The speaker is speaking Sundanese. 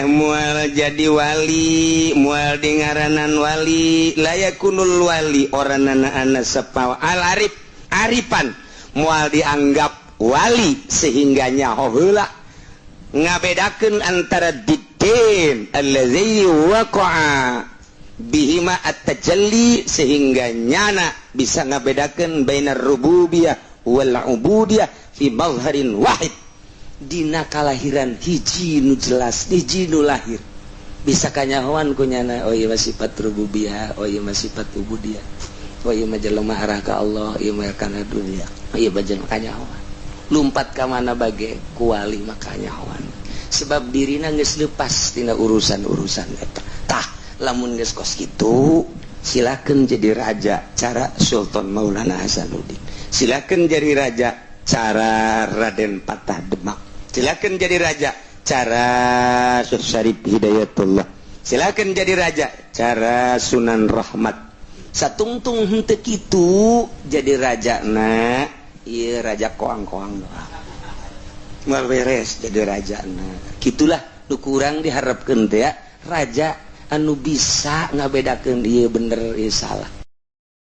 mual jadi wali mual di ngaranan wali layakunul wali orang anak sepawa al-arif arifan mual dianggap wali sehingganya heula ngabedakeun antara didin allazi waqa'a bihima at-tajalli sehingga nyana bisa ngabedakeun bainar rububiyah wal ubudiyah fi mazharin wahid dina kalahiran hiji nu jelas hiji nu lahir bisa kanyahoan ku nyana oh ieu sifat rububiyah oh ieu sifat ubudiyah oh ieu mah jelema arah ka Allah ieu mah kana dunia oh ieu bajan kanyahoan lumpat ka mana bage ku wali mah kanyahoan sebab dirina geus leupas tina urusan-urusan eta tah lamun geus kos kitu silakeun jadi raja cara Sultan Maulana Hasanuddin silakeun jadi raja cara Raden Patah Demak silakan jadi raja cara Syekh Syarif Hidayatullah silakan jadi raja cara Sunan Rahmat satungtung henteu kitu jadi raja na ieu raja koang-koang doang moal beres jadi raja na kitulah nu kurang diharapkeun teh ya raja anu bisa ngabedakeun ieu bener ieu salah